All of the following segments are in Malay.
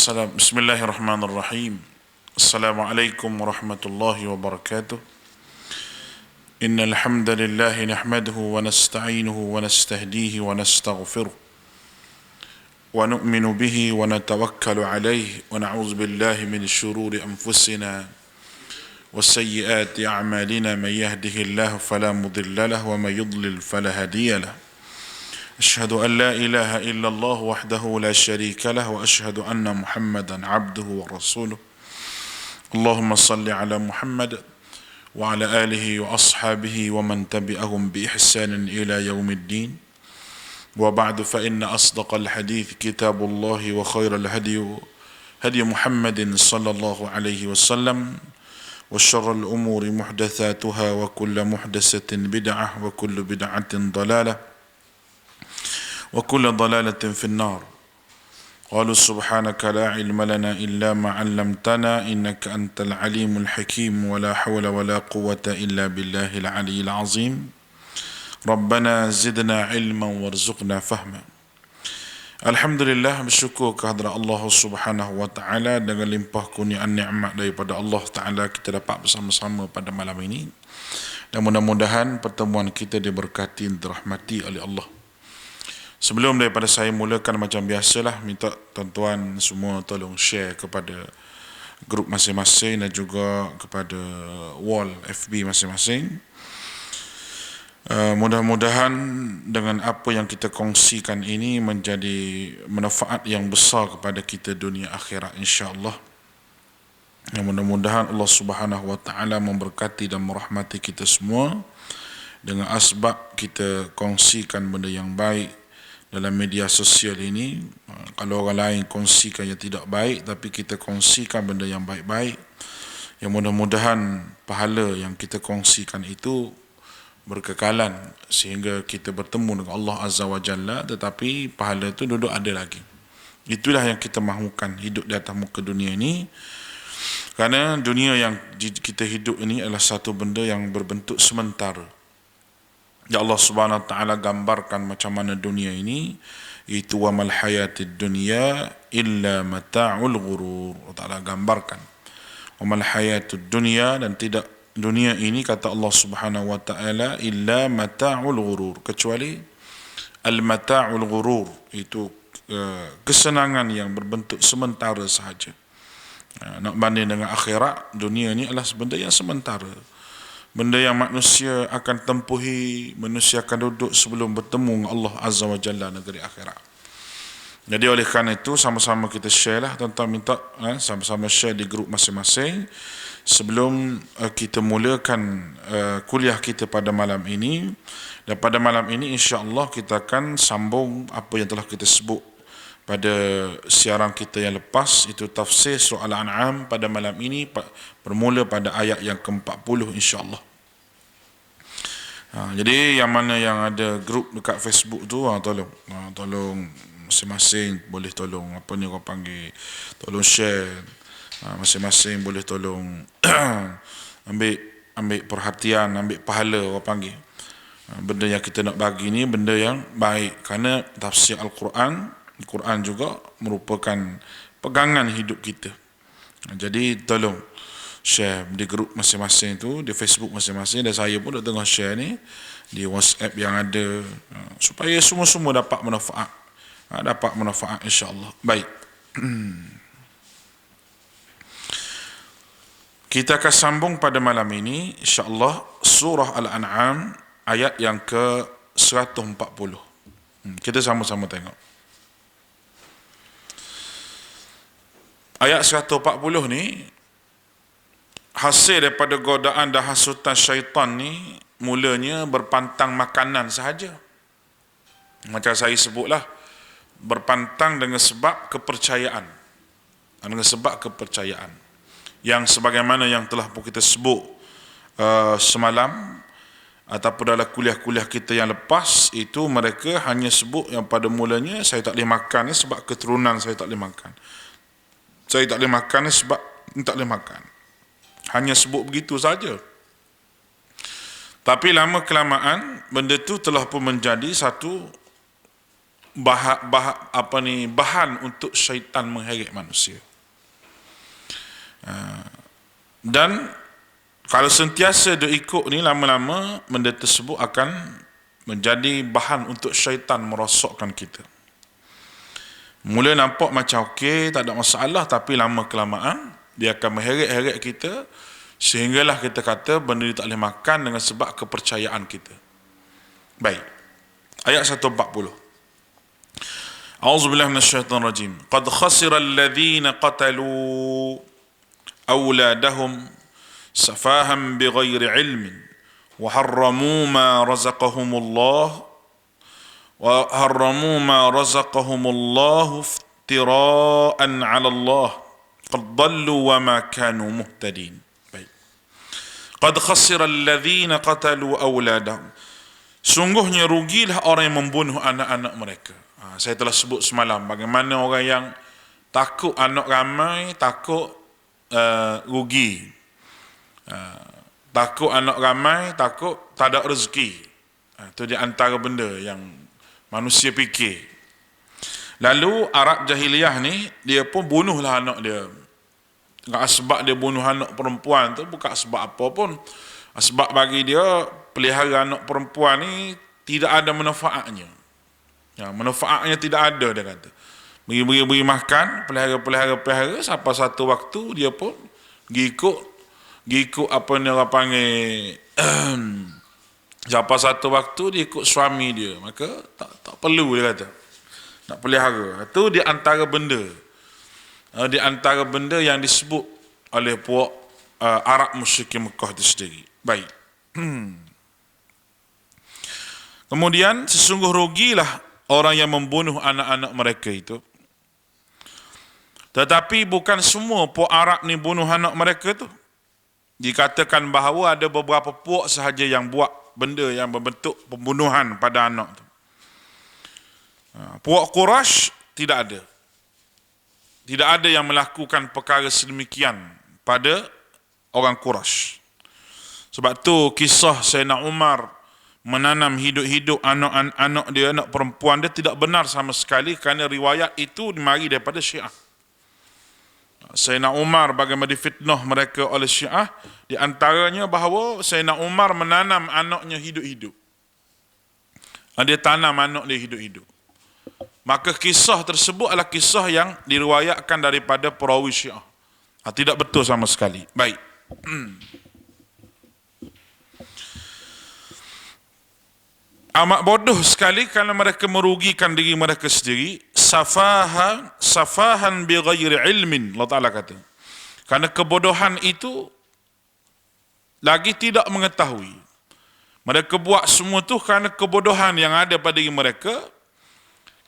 Bismillahirrahmanirrahim. Assalamualaikum warahmatullahi wabarakatuh. Innal hamdalillah nahmaduhu wa nasta'inuhu wa nastahdihi wa nastaghfiruh wa nu'minu bihi wa natawakkalu alayhi wa na'udzu billahi min shururi anfusina wa sayyiati a'malina man yahdihillahu fala mudilla lahu wa may yudlil fala hadiya lahu. أشهد أن لا إله إلا الله وحده لا شريك له وأشهد أن محمدا عبده ورسوله اللهم صل على محمد وعلى آله وأصحابه ومن تبعهم بإحسان إلى يوم الدين وبعد فإن أصدق الحديث كتاب الله وخير الهدي هدي محمد صلى الله عليه وسلم وشر الأمور محدثاتها وكل محدثة بدعة وكل بدعة ضلالة وكل ضلالة في النار. قالوا سبحانك لا علم لنا إلا ما علمتنا إنك أنت العليم الحكيم ولا حول ولا قوة إلا بالله العلي العظيم ربنا زدنا علما وارزقنا فهما. Alhamdulillah, bersyukur kehadrat Allah Subhanahu wa taala dengan limpah kurniaan nikmat daripada Allah taala kita dapat bersama-sama pada malam ini. Dan mudah-mudahan pertemuan kita diberkati dan dirahmati oleh Allah. Sebelum daripada saya mulakan, macam biasalah, minta tuan-tuan semua tolong share kepada grup masing-masing dan juga kepada wall FB masing-masing. Mudah-mudahan dengan apa yang kita kongsikan ini menjadi manfaat yang besar kepada kita dunia akhirat, insya-Allah. Dan mudah-mudahan Allah Subhanahu wa taala memberkati dan merahmati kita semua dengan asbab kita kongsikan benda yang baik dalam media sosial ini. Kalau orang lain kongsikan yang tidak baik, tapi kita kongsikan benda yang baik-baik, yang mudah-mudahan pahala yang kita kongsikan itu berkekalan sehingga kita bertemu dengan Allah Azza wa Jalla, tetapi pahala itu duduk ada lagi. Itulah yang kita mahukan hidup di atas muka dunia ini, kerana dunia yang kita hidup ini adalah satu benda yang berbentuk sementara. Ya Allah Subhanahu wa taala gambarkan macam mana dunia ini, itu wa mal hayatid dunya illa mata'ul ghurur. Allah Taala gambarkan wa mal hayatud dunya, dan tidak dunia ini, kata Allah Subhanahu wa taala, illa mata'ul ghurur, kecuali al mata'ul ghurur, itu kesenangan yang berbentuk sementara sahaja. Nak banding dengan akhirat, dunia ini adalah benda yang sementara, benda yang manusia akan tempuhi, manusia akan duduk sebelum bertemu dengan Allah Azza wa Jalla negeri akhirat. Jadi oleh kerana itu, sama-sama kita share lah, tuan-tuan minta sama-sama share di grup masing-masing sebelum kita mulakan kuliah kita pada malam ini. Dan pada malam ini insya-Allah kita akan sambung apa yang telah kita sebut pada siaran kita yang lepas, itu tafsir surah Al-An'am. Pada malam ini bermula pada ayat yang ke-40 insya-Allah. Jadi yang mana yang ada grup dekat Facebook tu, tolong masing-masing boleh tolong orang panggil, tolong share, masing-masing boleh tolong ambil perhatian, ambil pahala, orang panggil. Benda yang kita nak bagi ni benda yang baik, kerana tafsir Al-Quran juga merupakan pegangan hidup kita. Jadi tolong share di grup masing-masing tu, di Facebook masing-masing, dan saya pun dah tengah share ni di WhatsApp yang ada, supaya semua-semua dapat manfaat, insya-Allah. Baik. Kita akan sambung pada malam ini insya-Allah surah Al-An'am ayat yang ke-140. Kita sama-sama tengok. Ayat 140 ni hasil daripada godaan dan hasutan syaitan ni, mulanya berpantang makanan sahaja. Macam saya sebutlah, berpantang dengan sebab kepercayaan. Dengan sebab kepercayaan yang sebagaimana yang telah pun kita sebut semalam ataupun dalam kuliah-kuliah kita yang lepas, itu mereka hanya sebut yang pada mulanya saya tak boleh makan ni sebab keturunan saya tak boleh makan. Saya tak boleh makan ni sebab tak boleh makan. Hanya sebut begitu saja. Tapi lama kelamaan benda tu telah pun menjadi satu bahan untuk syaitan mengheret manusia. Dan kalau sentiasa dia ikut ni, lama-lama benda tersebut akan menjadi bahan untuk syaitan merosakkan kita. Mula nampak macam okey, tak ada masalah, tapi lama kelamaan dia akan mengheret-heret kita sehinggalah kita kata benda ni tak boleh makan dengan sebab kepercayaan kita. Baik. Ayat 140. A'udzubillahi minasyaitonir rajim. Qad khasira alladhina qatalu awladahum safahan bighairi ilmin wa harramu ma razaqahumullah iftira'an 'ala Allah qad dhallu wa ma kanu muhtadin. Baik. Qad khasira alladhina qatalu awladahum. Sungguhnya rugilah orang yang membunuh anak-anak mereka. Saya telah sebut semalam bagaimana orang yang takut anak ramai, takut rugi. Takut anak ramai, takut tak ada rezeki. Itu di antara benda yang manusia fikir. Lalu Arab jahiliyah ni, dia pun bunuhlah anak dia. Enggak sebab dia bunuh anak perempuan tu bukan sebab apa pun. Sebab bagi dia pelihara anak perempuan ni tidak ada manfaatnya. Manfaatnya tidak ada, dia kata. Beri makan, pelihara sampai satu waktu dia pun ikut apa ni orang panggil sampai satu waktu dia ikut suami dia, maka tak perlu, dia kata, nak pelihara. Itu di antara benda yang disebut oleh puak Arab musyrikin Mekah itu sendiri. Baik. Kemudian sesungguh rugilah orang yang membunuh anak-anak mereka itu. Tetapi bukan semua puak Arab ni bunuh anak mereka tu. Dikatakan bahawa ada beberapa puak sahaja yang buat benda yang berbentuk pembunuhan pada anak tu. Puak Quraisy tidak ada. Tidak ada yang melakukan perkara sedemikian pada orang Quraisy. Sebab tu kisah Sayyidina Umar menanam hidup-hidup anak-anak dia, anak perempuan dia, tidak benar sama sekali, kerana riwayat itu dimari daripada Syiah. Sayyidina Umar bagaimana difitnah mereka oleh Syiah, di antaranya bahawa Sayyidina Umar menanam anaknya hidup-hidup. Dia tanam anak dia hidup-hidup. Maka kisah tersebut adalah kisah yang diriwayatkan daripada perawi Syiah. Tidak betul sama sekali. Baik. Amat bodoh sekali kerana mereka merugikan diri mereka sendiri. Safahan bighairi ilmin, Allah Ta'ala kata. Kerana kebodohan itu lagi tidak mengetahui. Mereka buat semua tu kerana kebodohan yang ada pada diri mereka.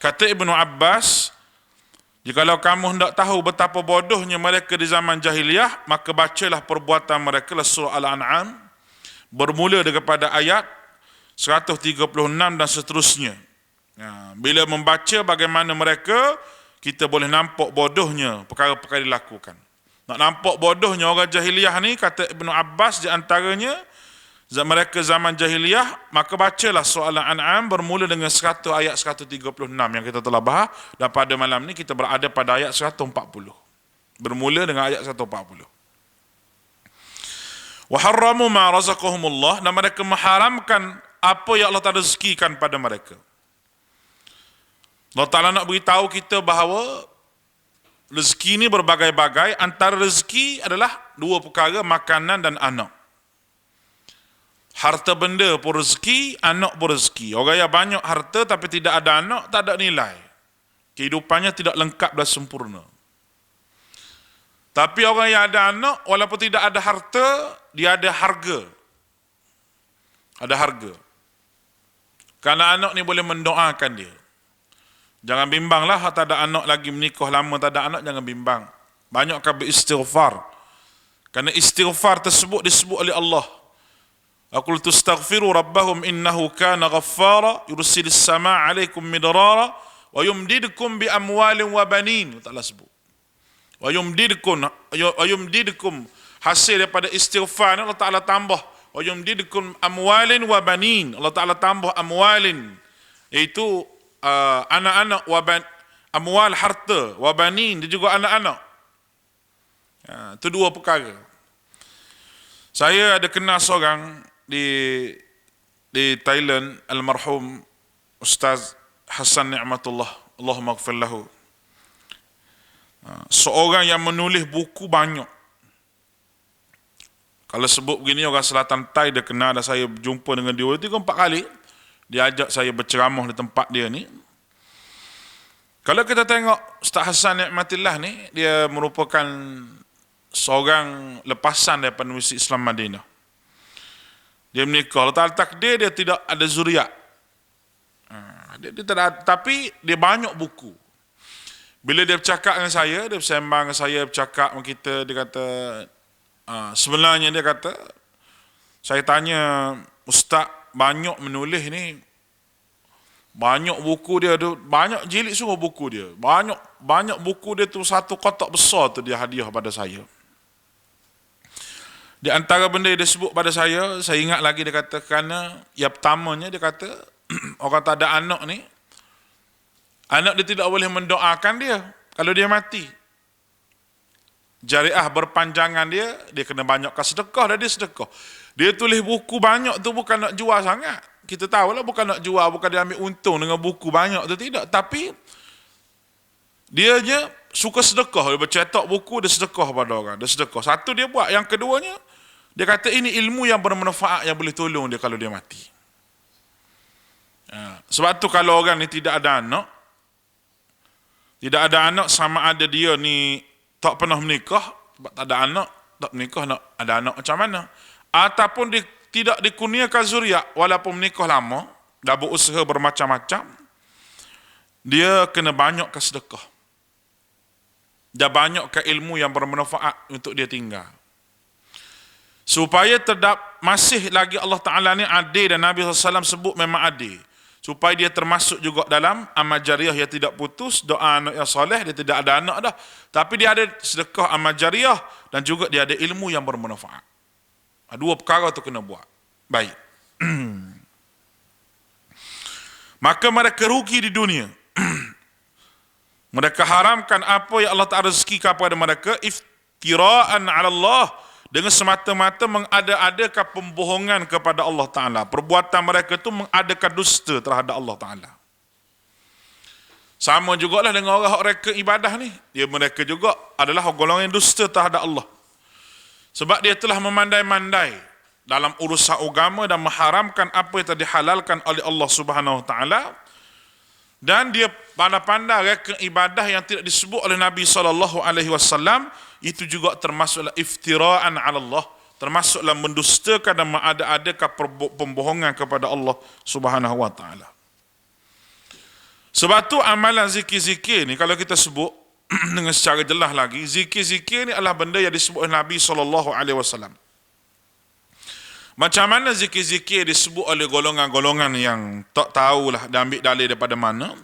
Kata Ibnu Abbas, jikalau kamu hendak tahu betapa bodohnya mereka di zaman jahiliyah, maka bacalah perbuatan mereka, surah Al-An'am, bermula daripada ayat 136 dan seterusnya. Bila membaca bagaimana mereka, kita boleh nampak bodohnya perkara-perkara dilakukan. Nak nampak bodohnya orang jahiliyah ni, kata Ibnu Abbas, di antaranya mereka zaman jahiliyah, maka bacalah surah Al-An'am bermula dengan ayat 136 yang kita telah bahas, dan pada malam ni kita berada pada ayat 140. Bermula dengan ayat 140. Wa harramu ma razaqahumullah, dan mereka mengharamkan apa yang Allah Ta'ala rezekikan pada mereka. Allah Ta'ala nak beritahu kita bahawa rezeki ini berbagai-bagai. Antara rezeki adalah dua perkara, makanan dan anak. Harta benda pun rezeki, anak pun rezeki. Orang yang banyak harta tapi tidak ada anak, tak ada nilai. Kehidupannya tidak lengkap dan sempurna. Tapi orang yang ada anak, walaupun tidak ada harta, dia ada harga. Ada harga. Kerana anak ni boleh mendoakan dia. Jangan bimbanglah, tak ada anak lagi, menikah lama tak ada anak, jangan bimbang. Banyakkan beristighfar. Kerana istighfar tersebut disebut oleh Allah. Aqul tastaghfiru rabbahum innahu kana ghaffara yursilis samaa alaikum midrara wa yumdidkum bi amwalin wa banin. Allah sebut. Wa yumdidkum hasil daripada istighfar, Allah Ta'ala tambah. Wa yumdidkum amwalin wa banin. Allah Ta'ala tambah amwalin, iaitu anak-anak amwal harta wabanin, dia juga anak-anak. Itu dua perkara. Saya ada kenal seorang di Thailand, almarhum Ustaz Hassan Ni'matullah, Allahumma ighfir lahu. Seorang yang menulis buku banyak. Kalau sebut begini, orang Selatan Thai dia kenal, dan saya berjumpa dengan dia 3-4 kali. Dia ajak saya berceramah di tempat dia ni. Kalau kita tengok Ustaz Hassan Ni'matillah ni, dia merupakan seorang lepasan daripada Universiti Islam Madinah. Dia menikah, letak takdir dia tidak ada zuriat. Dia tidak ada, tapi dia banyak buku. Bila dia bercakap dengan saya, dia bersembang dengan saya, bercakap dengan kita, dia kata, sebenarnya dia kata, saya tanya, Ustaz banyak menulis ni, banyak buku dia tu, banyak jilid semua buku dia. Banyak buku dia tu, satu kotak besar tu dia hadiah pada saya. Di antara benda dia sebut pada saya ingat lagi, dia kata, kerana yang pertamanya dia kata, orang tak ada anak ni, anak dia tidak boleh mendoakan dia kalau dia mati. Jariah berpanjangan dia kena banyakkan sedekah, dan dia sedekah. Dia tulis buku banyak tu bukan nak jual sangat. Kita tahulah bukan nak jual, bukan dia ambil untung dengan buku banyak tu, tidak. Tapi dia je suka sedekah. Dia bercetak buku, dia sedekah pada orang. Dia sedekah. Satu dia buat. Yang keduanya, dia kata ini ilmu yang bermanfaat yang boleh tolong dia kalau dia mati. Sebab tu kalau orang ni tidak ada anak sama ada dia ni tak pernah menikah, sebab tak ada anak, tak menikah, nak ada anak macam mana? Ataupun dia tidak dikurniakan zuriat, walaupun menikah lama, dah berusaha bermacam-macam, dia kena banyakkan sedekah. Dah banyakkan ilmu yang bermanfaat untuk dia tinggal. Supaya masih lagi Allah Ta'ala ni adil, dan Nabi SAW sebut memang adil. Supaya dia termasuk juga dalam amal jariah yang tidak putus, doa anak yang soleh, dia tidak ada anak dah. Tapi dia ada sedekah amal jariah, dan juga dia ada ilmu yang bermanfaat. Dua perkara tu kena buat. Baik. Maka mereka rugi di dunia. Mereka haramkan apa yang Allah Ta'ala rezekikan kepada mereka, iftira'an ala Allah, dengan semata-mata mengada-adakan pembohongan kepada Allah Ta'ala. Perbuatan mereka itu mengadakan dusta terhadap Allah Ta'ala. Sama jugalah dengan orang mereka ibadah ni. Mereka juga adalah golongan yang dusta terhadap Allah. Sebab dia telah memandai-mandai dalam urusan agama dan mengharamkan apa yang telah dihalalkan oleh Allah Subhanahu Wa Ta'ala. Dan dia pandai-pandai reka ibadah yang tidak disebut oleh Nabi SAW, itu juga termasuklah iftira'an ala Allah, termasuklah mendustakan dan mengada-adakan pembohongan kepada Allah Subhanahu Wa Ta'ala. Sebab tu amalan zikir-zikir ni, kalau kita sebut dengan secara jelas lagi, zikir-zikir ni adalah benda yang disebut oleh Nabi SAW. Macam mana zikir-zikir disebut oleh golongan-golongan yang tak tahulah dan ambil dalil daripada mana,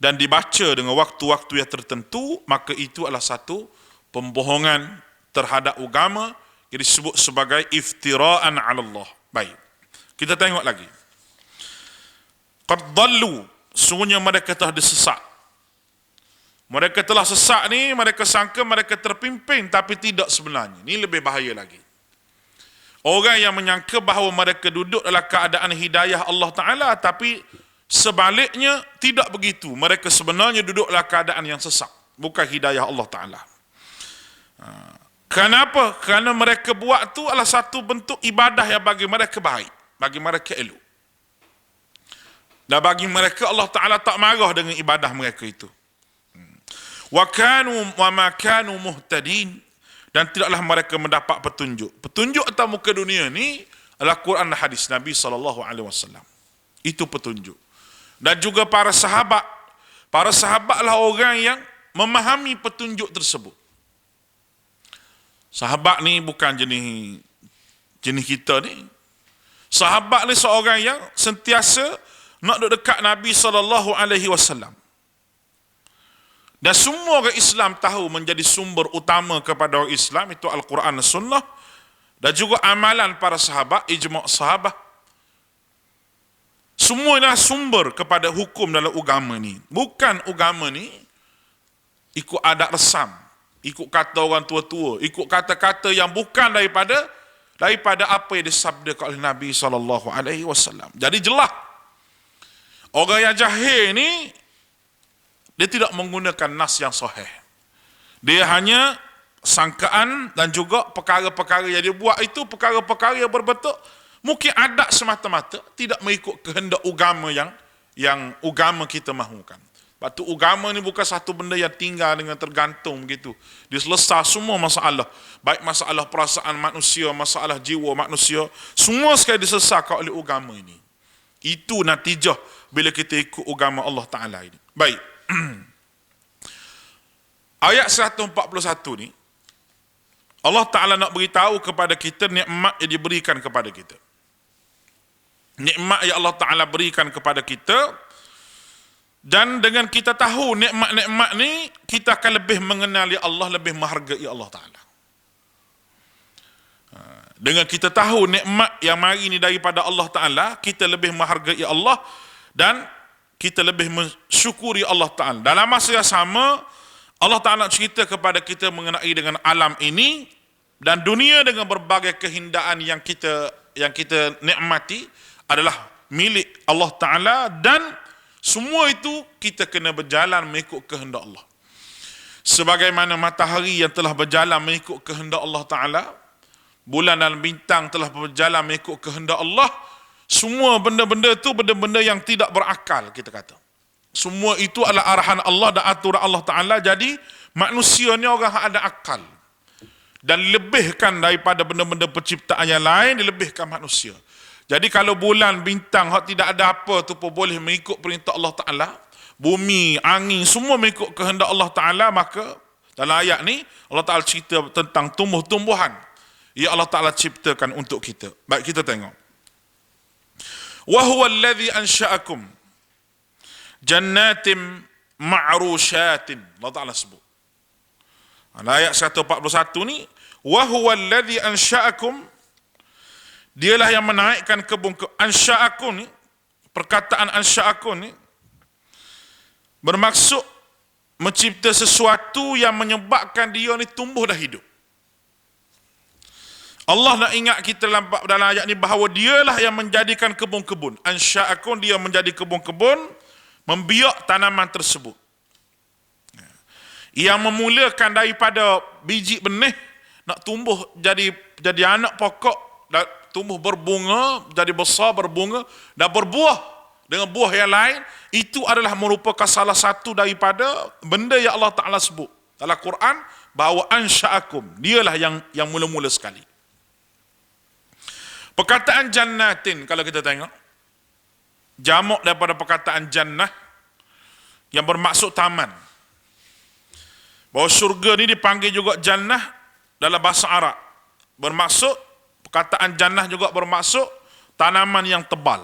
dan dibaca dengan waktu-waktu yang tertentu, maka itu adalah satu pembohongan terhadap agama yang disebut sebagai iftira'an 'ala Allah. Baik. Kita tengok lagi. Qad dallu, sungguhnya mereka telah disesat. Mereka telah sesat ni, mereka sangka mereka terpimpin, tapi tidak sebenarnya. Ini lebih bahaya lagi. Orang yang menyangka bahawa mereka duduk dalam keadaan hidayah Allah Ta'ala, tapi sebaliknya tidak begitu. Mereka sebenarnya duduk dalam keadaan yang sesat, bukan hidayah Allah Ta'ala. Kenapa? Kerana mereka buat tu adalah satu bentuk ibadah yang bagi mereka baik, bagi mereka elok. Dan bagi mereka Allah Ta'ala tak marah dengan ibadah mereka itu. Wa ma kanu muhtadin, dan tidaklah mereka mendapat petunjuk. Petunjuk atas muka dunia ni adalah Quran dan hadis Nabi SAW. Itu petunjuk. Dan juga para sahabat. Para sahabatlah orang yang memahami petunjuk tersebut. Sahabat ni bukan jenis kita ni. Sahabat ni seorang yang sentiasa nak duduk dekat Nabi SAW. Dan semua orang Islam tahu menjadi sumber utama kepada orang Islam itu Al-Quran dan Sunnah, dan juga amalan para sahabat, ijma' sahabat. Semua adalah sumber kepada hukum dalam agama ni. Bukan agama ni ikut adat resam, ikut kata orang tua-tua, ikut kata-kata yang bukan daripada apa yang disabdakan oleh Nabi SAW. Jadi jelas, orang yang jahil ni, dia tidak menggunakan nas yang sahih. Dia hanya sangkaan dan juga perkara-perkara yang dia buat itu, perkara-perkara yang berbentuk mungkin adat semata-mata, tidak mengikut kehendak agama yang agama kita mahukan. Sebab tu agama ni bukan satu benda yang tinggal dengan tergantung begitu. Dia selesai semua masalah. Baik masalah perasaan manusia, masalah jiwa manusia, semua sekali diselesaikan oleh agama ini. Itu natijah bila kita ikut agama Allah Ta'ala ini. Baik. Ayat 141 ni, Allah Ta'ala nak beritahu kepada kita nikmat yang diberikan kepada kita. Nikmat yang Allah Ta'ala berikan kepada kita, dan dengan kita tahu nikmat-nikmat ni, kita akan lebih mengenali Allah, lebih menghargai Allah Ta'ala. Dengan kita tahu nikmat yang mari ni daripada Allah Ta'ala, kita lebih menghargai Allah dan kita lebih mensyukuri Allah Ta'ala. Dalam masa yang sama, Allah Ta'ala cerita kepada kita mengenai dengan alam ini dan dunia dengan berbagai keindahan yang kita nikmati adalah milik Allah Ta'ala, dan semua itu kita kena berjalan mengikut kehendak Allah. Sebagaimana matahari yang telah berjalan mengikut kehendak Allah Ta'ala, bulan dan bintang telah berjalan mengikut kehendak Allah, semua benda-benda itu benda-benda yang tidak berakal, kita kata. Semua itu adalah arahan Allah dan aturan Allah Ta'ala. Jadi manusia ni orang yang ada akal, dan lebihkan daripada benda-benda penciptaan yang lain, dilebihkan manusia. Jadi kalau bulan, bintang tidak ada apa tu pun boleh mengikut perintah Allah Ta'ala, bumi, angin, semua mengikut kehendak Allah Ta'ala, maka dalam ayat ni Allah Ta'ala cerita tentang tumbuh-tumbuhan yang Allah Ta'ala ciptakan untuk kita. Baik, kita tengok. Wa huwa alladhi ansha'akum jannatin ma'rushatin. Allah Ta'ala sebut. Ayat 141 ni, wa huwa alladhi ansha'akum, dialah yang menaikkan kebun. Ansha'akum ni, perkataan ansha'akum ni bermaksud mencipta sesuatu yang menyebabkan dia ni tumbuh dan hidup. Allah nak ingat kita dalam ayat ni bahawa dialah yang menjadikan kebun-kebun. Ansha'akum, dia menjadi kebun-kebun, membiak tanaman tersebut. Yang memulakan daripada biji benih, nak tumbuh jadi anak pokok, tumbuh berbunga, jadi besar berbunga dan berbuah dengan buah yang lain, itu adalah merupakan salah satu daripada benda yang Allah Ta'ala sebut dalam Quran, bahawa ansha'akum, dialah yang mula-mula sekali. Perkataan jannatin, kalau kita tengok, jamak daripada perkataan jannah yang bermaksud taman. Bahawa syurga ni dipanggil juga jannah dalam bahasa Arab. Bermaksud, perkataan jannah juga bermaksud tanaman yang tebal.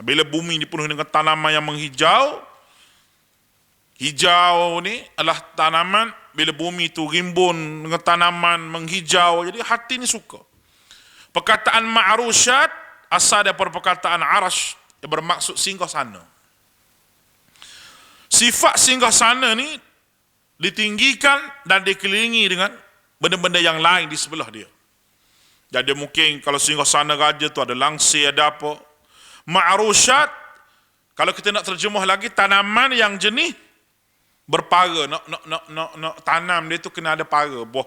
Bila bumi dipenuhi dengan tanaman yang menghijau, hijau ni adalah tanaman, bila bumi itu rimbun dengan tanaman menghijau, jadi hati ni suka. Perkataan ma'rusyat asal daripada perkataan arash yang bermaksud singgahsana. Sifat singgahsana ni ditinggikan dan dikelilingi dengan benda-benda yang lain di sebelah dia. Jadi mungkin kalau singgahsana raja tu ada langsir, ada apa. Ma'rusyat, kalau kita nak terjemah lagi, tanaman yang jenis berpara. Nak tanam dia tu kena ada para, buah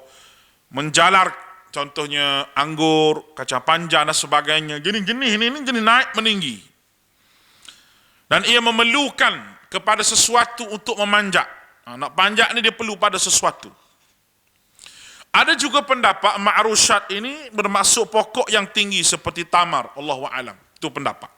menjalar, contohnya anggur, kacang panjang dan sebagainya. Jenis-jenis ni jenis naik meninggi. Dan ia memerlukan kepada sesuatu untuk memanjat. Nak panjat ni dia perlu pada sesuatu. Ada juga pendapat ma'rusyat ini bermaksud pokok yang tinggi seperti tamar. Allahu a'lam. Itu pendapat.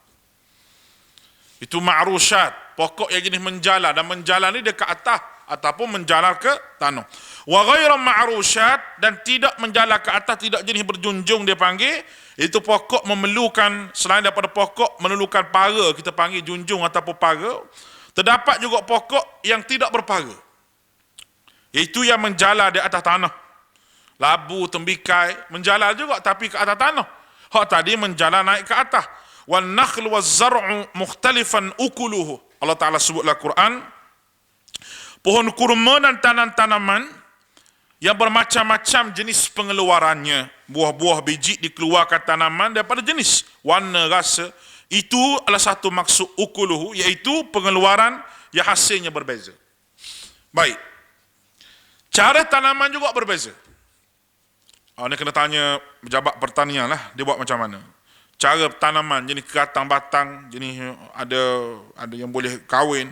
Itu ma'rusyat, pokok yang jenis menjalar, dan menjalar ni dia ke atas ataupun menjalar ke tanah. Wa ghairu ma'rusyat, dan tidak menjalar ke atas, tidak jenis berjunjung dia panggil. Itu pokok memerlukan, selain daripada pokok memerlukan para, kita panggil junjung ataupun para. Terdapat juga pokok yang tidak berpara, iaitu yang menjalar di atas tanah. Labu, tembikai, menjalar juga tapi ke atas tanah. Hak tadi menjalar naik ke atas. wan nakhlu waz zar'u mukhtalifan ukuluhu. Allah Ta'ala sebutlah Quran, pohon kurma dan tanaman yang bermacam-macam jenis pengeluarannya. Buah-buah biji dikeluarkan tanaman daripada jenis, warna, rasa. Itu adalah satu maksud ukuluhu, iaitu pengeluaran yang hasilnya berbeza. Baik. Cara tanaman juga berbeza. Ini kena tanya pejabat pertanian lah, dia buat macam mana. Cara tanaman, jenis keratang batang, jenis ada yang boleh kahwin.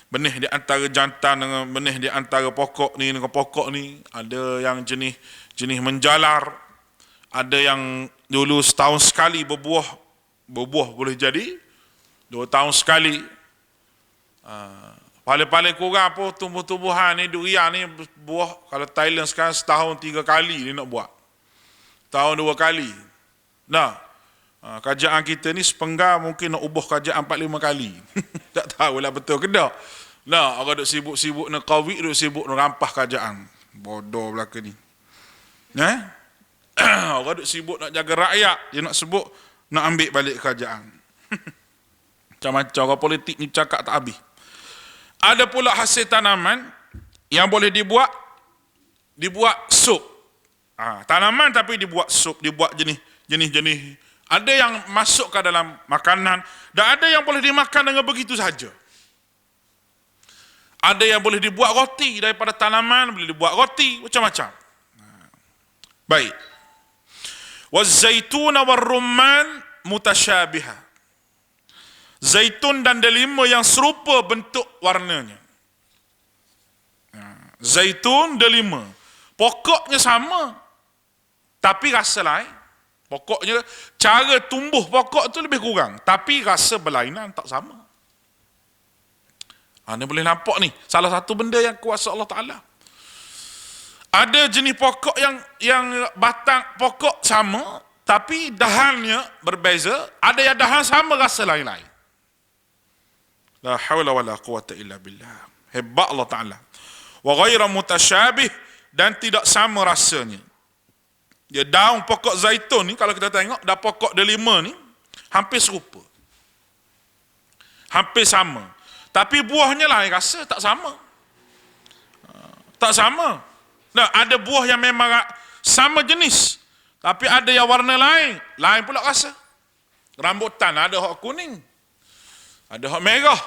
Benih di antara jantan dengan benih di antara pokok ni dengan pokok ni. Ada yang jenis menjalar. Ada yang dulu setahun sekali berbuah boleh jadi 2 tahun sekali. Paling-paling kurang apa tumbuh-tumbuhan ni, durian ni buah, kalau Thailand sekarang setahun 3 kali dia nak buat, tahun 2 kali. Nah, kerajaan kita ni sepenggar mungkin nak ubah kerajaan 4-5 kali. Tak tahulah betul ke tak. Nah, orang duk sibuk-sibuk nak kawit, duk sibuk nak rampah kerajaan. Bodoh belaka ni. Orang duk sibuk nak jaga rakyat, dia nak sebut nak ambil balik kerajaan. Macam-macam orang politik ni cakap tak habis. Ada pula hasil tanaman yang boleh dibuat sup. Tanaman tapi dibuat sup, dibuat jenis-jenis. Ada yang masuk ke dalam makanan dan ada yang boleh dimakan dengan begitu sahaja. Ada yang boleh dibuat roti daripada tanaman, boleh dibuat roti, macam-macam. Baik. Waz-zaitun war-rumman mutasyabiha. Zaitun dan delima yang serupa bentuk warnanya. Zaitun, delima. Pokoknya sama, tapi rasa lain. Pokoknya, cara tumbuh pokok tu lebih kurang, tapi rasa berlainan, tak sama. Anda boleh nampak ni, salah satu benda yang kuasa Allah Ta'ala. Ada jenis pokok yang batang pokok sama, tapi dahannya berbeza. Ada yang dahan sama, rasa lain-lain. La hawla wa la quwata illa billah. Hebat Allah Ta'ala. Wa ghaira mutasyabih, dan tidak sama rasanya. Dia daun pokok zaitun ni, kalau kita tengok, dah pokok delima ni, hampir serupa. Hampir sama. Tapi buahnya lain rasa, tak sama. Tak sama. Nah, ada buah yang memang sama jenis, tapi ada yang warna lain pula rasa. Rambutan ada hak kuning, ada hak merah.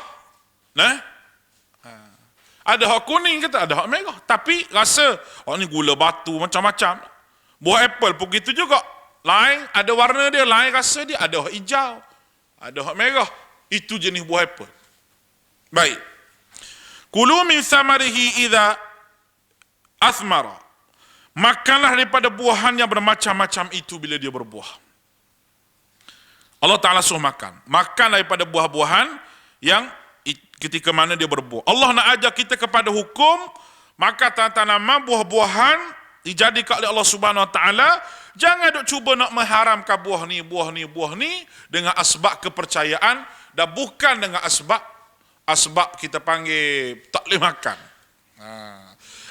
Ada hak kuning kita, ada hak merah, tapi rasa ni gula batu macam-macam. Buah apple pun begitu juga. Lain, ada warna dia, lain rasa dia, ada hak hijau, ada hak merah. Itu jenis buah apple. Baik. Kulu min samarihi idza asmara. Makanlah daripada buahan yang bermacam-macam itu bila dia berbuah. Allah Ta'ala suruh makan. Makan daripada buah-buahan yang ketika mana dia berbuah. Allah nak ajar kita kepada hukum, maka tanaman buah-buahan dijadikan oleh Allah Subhanahu Wa Ta'ala. Jangan duk cuba nak mengharamkan buah ni dengan asbab kepercayaan dan bukan dengan asbab kita panggil tak boleh makan.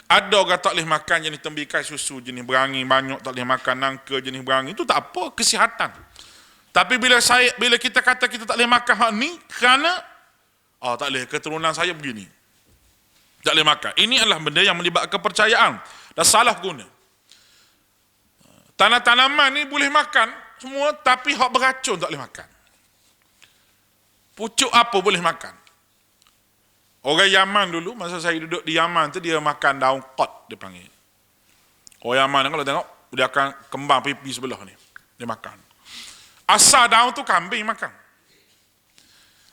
Ada orang tak boleh makan jenis tembikai susu, jenis berangi banyak tak boleh makan, nangka jenis berangi, itu tak apa, kesihatan. Tapi bila kita kata kita tak boleh makan hak ni kerana tak boleh, keturunan saya begini, tak boleh makan. Ini adalah benda yang melibatkan kepercayaan dan salah guna. Tanah-tanaman ni boleh makan semua, tapi hak beracun tak boleh makan. Pucuk apa boleh makan? Orang Yaman dulu, masa saya duduk di Yaman tu, dia makan daun qat, dia panggil. Orang Yaman kalau tengok, dia akan kembang pipi sebelah ni, dia makan. Asal daun tu kambing makan.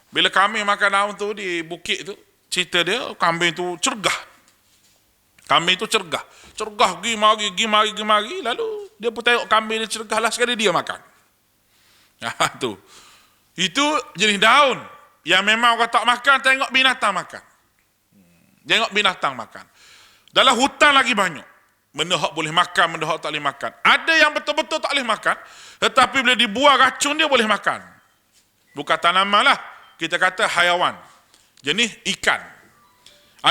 Bila kambing makan daun tu di bukit tu, cerita dia, kambing tu cergah. Kambing tu cergah. Cergah, pergi mari, lalu dia pun tengok kambing dia cergah lah, sekali dia makan. Tu. Itu jenis daun yang memang orang tak makan, tengok binatang makan. Tengok binatang makan. Dalam hutan lagi banyak. Benda hak boleh makan, benda hak tak boleh makan. Ada yang betul-betul tak boleh makan, tetapi bila dibuang racun dia boleh makan. Bukan tanaman lah, kita kata hayawan. Jenis ikan.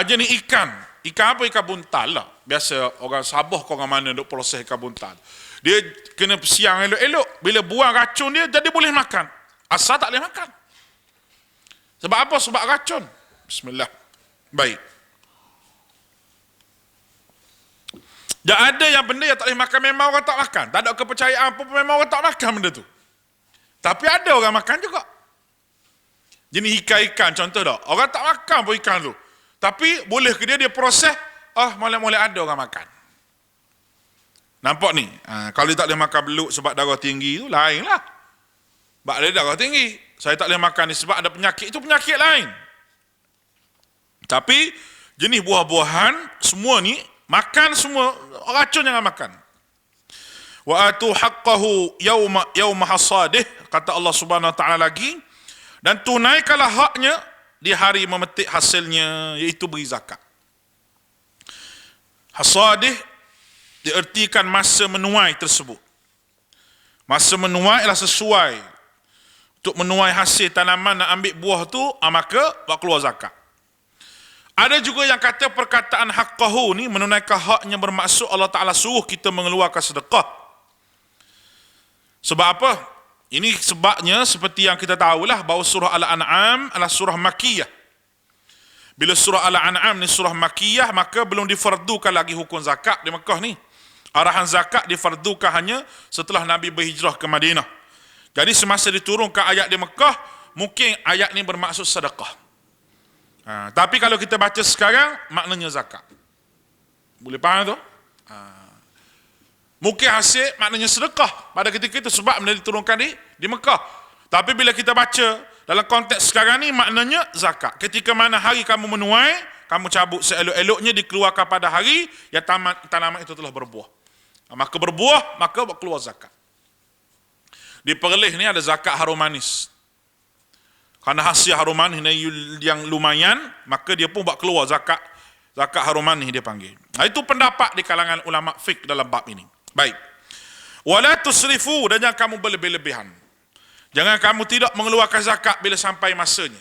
Jenis ikan. Ikan apa? Ikan buntal lah. Biasa orang Sabah ke orang mana duk proses ikan buntal. Dia kena siang elok-elok. Bila buang racun dia, jadi boleh makan. Asal tak boleh makan. Sebab apa? Sebab racun. Bismillah. Baik. Dan ada yang benda yang tak boleh makan, memang orang tak makan. Tak ada kepercayaan apa pun, memang orang tak makan benda tu. Tapi ada orang makan juga. Jenis ikan-ikan contoh tak. Orang tak makan pun ikan tu. Tapi boleh ke dia proses, molek-molek ada orang makan. Nampak ni? Kalau dia tak boleh makan beluk sebab darah tinggi tu, lain lah. Sebab dia darah tinggi. Saya tak boleh makan ni sebab ada penyakit, itu penyakit lain. Tapi, jenis buah-buahan, semua ni, makan semua, racun jangan makan. Wa atu haqqahu yawma hasadih, kata Allah Subhanahu wa taala lagi, dan tunaikanlah haknya di hari memetik hasilnya, iaitu beri zakat. Hasadih diartikan masa menuai tersebut. Masa menuai adalah sesuai untuk menuai hasil tanaman, nak ambil buah tu, maka buat keluar zakat. Ada juga yang kata perkataan haqqahu ni, menunaikan haknya, bermaksud Allah Ta'ala suruh kita mengeluarkan sedekah. Sebab apa? Ini sebabnya seperti yang kita tahulah bahawa surah Al-An'am adalah surah Makkiyah. Bila surah Al-An'am ni surah Makkiyah, maka belum difardukan lagi hukum zakat di Mekah ni. Arahan zakat difardukan hanya setelah Nabi berhijrah ke Madinah. Jadi semasa diturunkan ayat di Mekah, mungkin ayat ni bermaksud sedekah. Tapi kalau kita baca sekarang, maknanya zakat. Boleh faham tu? Mungkin hasil maknanya sedekah pada ketika itu sebab benda diturunkan di Mekah. Tapi bila kita baca dalam konteks sekarang ni, maknanya zakat. Ketika mana hari kamu menuai, kamu cabut seelok-eloknya, dikeluarkan pada hari yang tanaman itu telah berbuah. Maka berbuah, maka keluar zakat. Di Perlis ni ada zakat harum manis. Kerana hasil harum manis yang lumayan, maka dia pun buat keluar zakat harum manis dia panggil. Itu pendapat di kalangan ulama fiqh dalam bab ini. Baik. Wala tusrifu, dan jangan kamu berlebih-lebihan. Jangan kamu tidak mengeluarkan zakat bila sampai masanya.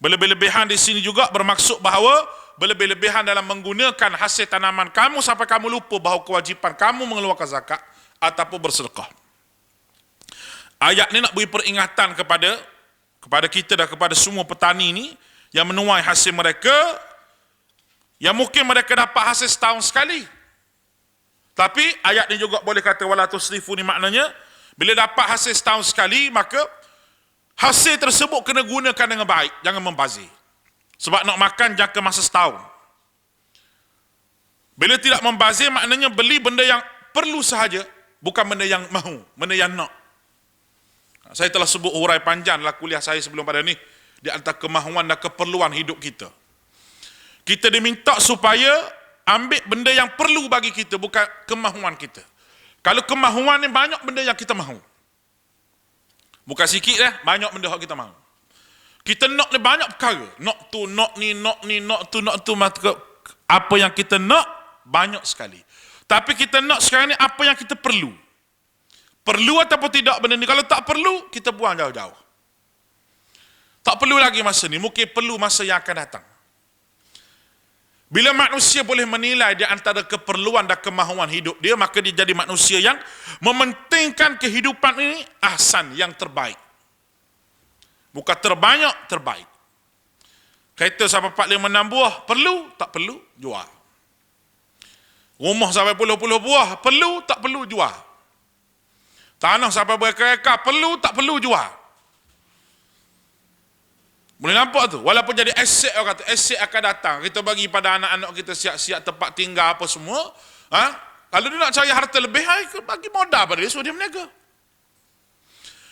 Berlebih-lebihan di sini juga bermaksud bahawa berlebih-lebihan dalam menggunakan hasil tanaman kamu sampai kamu lupa bahawa kewajipan kamu mengeluarkan zakat ataupun bersedekah. Ayat ni nak beri peringatan kepada kita dan kepada semua petani ni yang menuai hasil mereka, yang mungkin mereka dapat hasil setahun sekali. Tapi ayat ni juga boleh kata wala tusrifu ni, maknanya bila dapat hasil setahun sekali, maka hasil tersebut kena gunakan dengan baik, jangan membazir. Sebab nak makan jangka masa setahun. Bila tidak membazir, maknanya beli benda yang perlu sahaja, bukan benda yang mahu, benda yang nak. Saya telah sebut hurai panjang dalam kuliah saya sebelum pada ni, di antara kemahuan dan keperluan hidup kita. Kita diminta supaya ambil benda yang perlu bagi kita, bukan kemahuan kita. Kalau kemahuan ni, banyak benda yang kita mahu. Bukan sikit banyak benda yang kita mahu. Kita nak ni banyak perkara. Nak tu, nak ni, nak tu. Apa yang kita nak, banyak sekali. Tapi kita nak sekarang ni apa yang kita perlu. Perlu ataupun tidak benda ni. Kalau tak perlu, kita buang jauh-jauh. Tak perlu lagi masa ni. Mungkin perlu masa yang akan datang. Bila manusia boleh menilai di antara keperluan dan kemahuan hidup dia, maka dia jadi manusia yang mementingkan kehidupan ini ahsan, yang terbaik. Bukan terbanyak, terbaik. Kereta sampai 4, 5, 6 buah, perlu, tak perlu, jual. Rumah sampai puluh-puluh buah, perlu, tak perlu, jual. Tanah sampai berekar-ekar, perlu, tak perlu, jual. Boleh nampak tu? Walaupun jadi aset, orang kata, aset akan datang. Kita bagi pada anak-anak kita siap-siap tempat tinggal apa semua. Kalau dia nak cari harta lebih, bagi modal pada dia, suruh dia berniaga.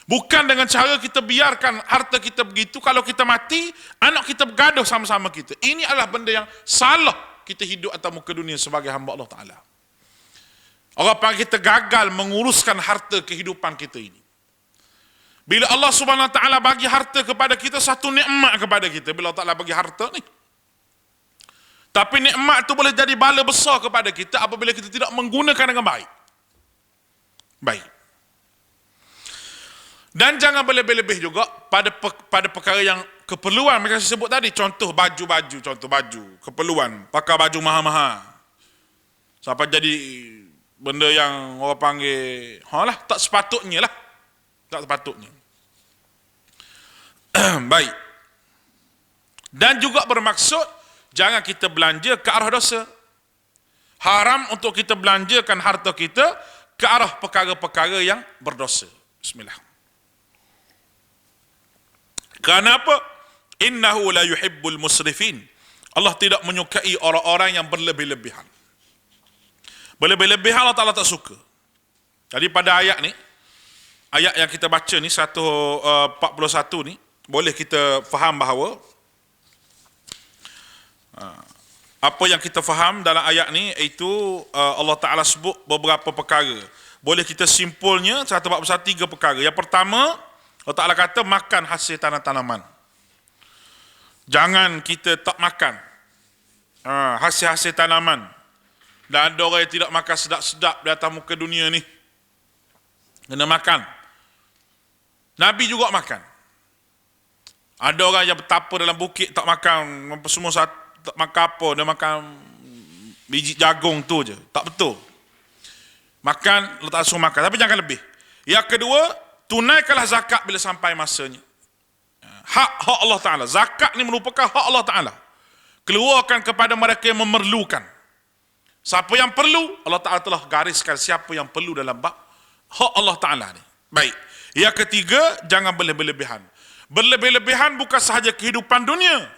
Bukan dengan cara kita biarkan harta kita begitu, kalau kita mati, anak kita bergaduh sama-sama kita. Ini adalah benda yang salah kita hidup atas muka dunia sebagai hamba Allah Ta'ala. Orang panggil kita gagal menguruskan harta kehidupan kita ini. Bila Allah Subhanahu Wa Ta'ala bagi harta kepada kita, satu nikmat kepada kita. Bila Allah Ta'ala bagi harta ni. Tapi nikmat tu boleh jadi bala besar kepada kita apabila kita tidak menggunakan dengan baik. Baik. Dan jangan berlebih-lebih juga pada perkara yang keperluan. Mereka sebut tadi, contoh baju-baju, keperluan. Pakai baju mahal-mahal. Sampai jadi benda yang orang panggil, tak sepatutnya lah. Tak sepatutnya. Baik. Dan juga bermaksud jangan kita belanja ke arah dosa. Haram untuk kita belanjakan harta kita ke arah perkara-perkara yang berdosa. Bismillah. Kenapa? Innahu la yuhibbul musrifin. Allah tidak menyukai orang-orang yang berlebih-lebihan. Berlebih-lebihan Allah Ta'ala tak suka. Jadi pada ayat ni, ayat yang kita baca ni 141 ni, boleh kita faham bahawa apa yang kita faham dalam ayat ni itu Allah Ta'ala sebut beberapa perkara. Boleh kita simpulnya 141 3 perkara. Yang pertama, Allah Ta'ala kata makan hasil tanam-tanaman. Jangan kita tak makan hasil-hasil tanaman. Dan ada orang yang tidak makan sedap-sedap di atas muka dunia ni. Kena makan. Nabi juga makan. Ada orang yang betapa dalam bukit tak makan semua tak makan apa, dia makan biji jagung tu je. Tak betul. Makan, letak suruh makan, tapi jangan lebih. Yang kedua, tunaikanlah zakat bila sampai masanya. Hak Allah Ta'ala. Zakat ni merupakan hak Allah Ta'ala. Keluarkan kepada mereka yang memerlukan. Siapa yang perlu, Allah Ta'ala telah gariskan siapa yang perlu dalam bab hak Allah Ta'ala ni. Baik. Yang ketiga, jangan berlebih-lebihan. Berlebih-lebihan bukan sahaja kehidupan dunia.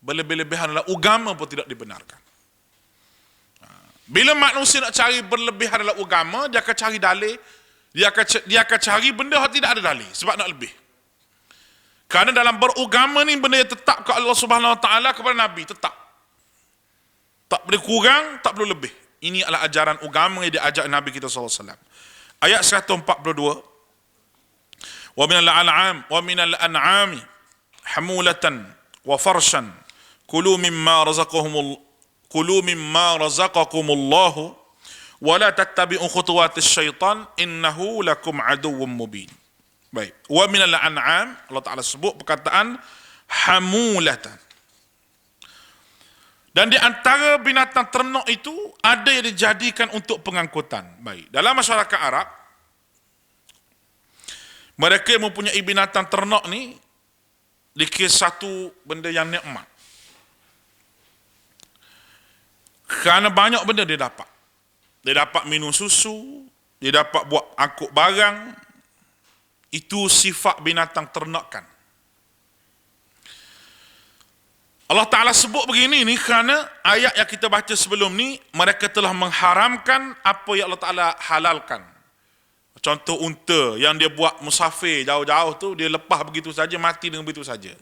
Berlebih-lebihan adalah agama pun tidak dibenarkan. Bila manusia nak cari berlebihan dalam agama, dia akan cari dalil, dia akan cari benda yang tidak ada dalil sebab nak lebih. Kerana dalam beragama ni benda yang tetap ke Allah Subhanahu Wa Taala kepada Nabi tetap. Tak boleh kurang, tak perlu lebih. Ini adalah ajaran agama yang diajar Nabi kita SAW. Ayat 142. Wa minal an'ami hamulatan wa farshan kulu mimma razaqakumullahu wa la tattabi'u khutuwatis syaitan innahu lakum aduwwum mubin. Baik. Wa minal an'am, Allah Ta'ala sebut perkataan hamulatan. Dan di antara binatang ternak itu ada yang dijadikan untuk pengangkutan. Baik. Dalam masyarakat Arab, mereka yang mempunyai binatang ternak ni dikira satu benda yang nikmat. Kerana banyak benda dia dapat. Dia dapat minum susu, dia dapat buat angkut barang. Itu sifat binatang ternakan. Allah Ta'ala sebut begini ni kerana ayat yang kita baca sebelum ni, mereka telah mengharamkan apa yang Allah Ta'ala halalkan. Contoh unta yang dia buat musafir jauh-jauh tu, dia lepas begitu saja, mati dengan begitu saja.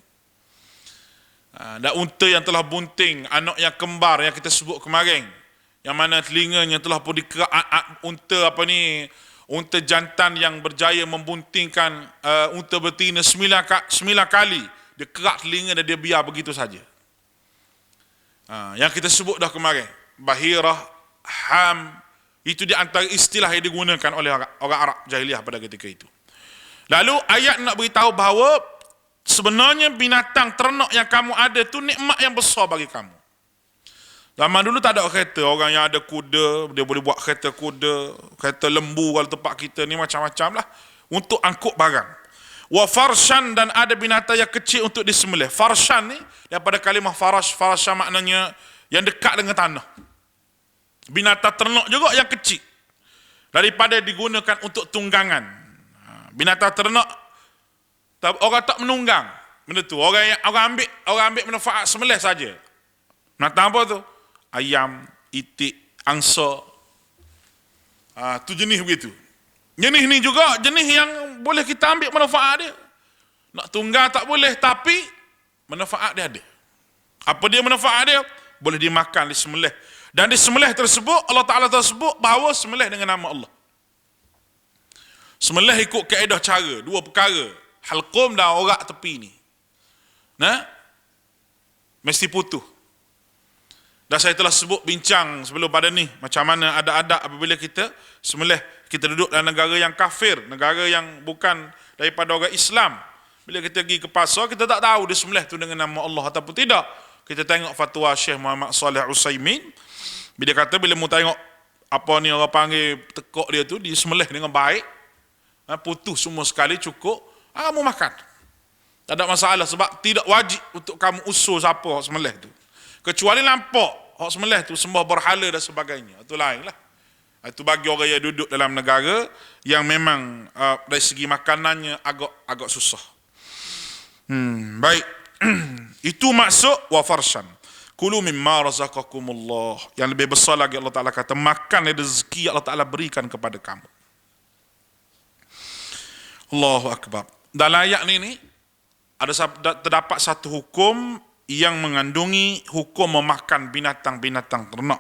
Dan unta yang telah bunting, anak yang kembar yang kita sebut kemarin, yang mana telinganya telah pun dikerak, unta jantan yang berjaya membuntingkan unta betina 9 kali, dia kerak telinga dan dia biar begitu saja. Yang kita sebut dah kemarin, bahirah, ham, itu di antara istilah yang digunakan oleh orang Arab jahiliah pada ketika itu. Lalu ayat nak beritahu bahawa sebenarnya binatang ternak yang kamu ada tu nikmat yang besar bagi kamu. Zaman dulu tak ada kereta, orang yang ada kuda, dia boleh buat kereta kuda, kereta lembu kalau tempat kita ni macam-macam lah, untuk angkut barang. Wa farshan, dan ada binatang yang kecil untuk disembelih. Farshan ni daripada kalimah farasha maknanya yang dekat dengan tanah. Binatang ternak juga yang kecil, daripada digunakan untuk tunggangan. Binatang ternak orang tak menunggang benda tu, orang ambil manfaat sembelih saja. Binatang apa tu? Ayam, itik, angsa. Tu jenis begitu. Jenis ni juga jenis yang boleh kita ambil manfaat dia. Nak tunggang tak boleh, tapi manfaat dia ada. Apa dia manfaat dia? Boleh dimakan, disembelih. Dan disembelih tersebut, Allah Ta'ala tersebut bahawa sembelih dengan nama Allah. Sembelih ikut kaedah cara, dua perkara. Halqum dan orak tepi ni. Mesti putus. Dan saya telah sebut bincang sebelum pada ni, macam mana ada adab apabila kita sembelih, kita duduk dalam negara yang kafir, negara yang bukan daripada orang Islam. Bila kita pergi ke pasar, kita tak tahu dia sembelih tu dengan nama Allah ataupun tidak. Kita tengok fatwa Syekh Muhammad Saleh Utsaimin, bila kata bila mu tengok apa ni orang panggil tekuk dia tu, dia sembelih dengan baik, putus semua sekali cukup, mu makan. Tak ada masalah sebab tidak wajib untuk kamu usul siapa hak sembelih tu. Kecuali nampak hak sembelih tu sembah berhala dan sebagainya. Itu lain lah. Itu bagi orang yang duduk dalam negara yang memang dari segi makanannya agak susah. Baik. Itu maksud wa farshan. Kulu mimma razaqakumullah. Yang lebih besar lagi Allah Ta'ala kata, makan dari rezeki Allah Ta'ala berikan kepada kamu. Allahu Akbar. Dalam ayat ni terdapat satu hukum yang mengandungi hukum memakan binatang-binatang ternak.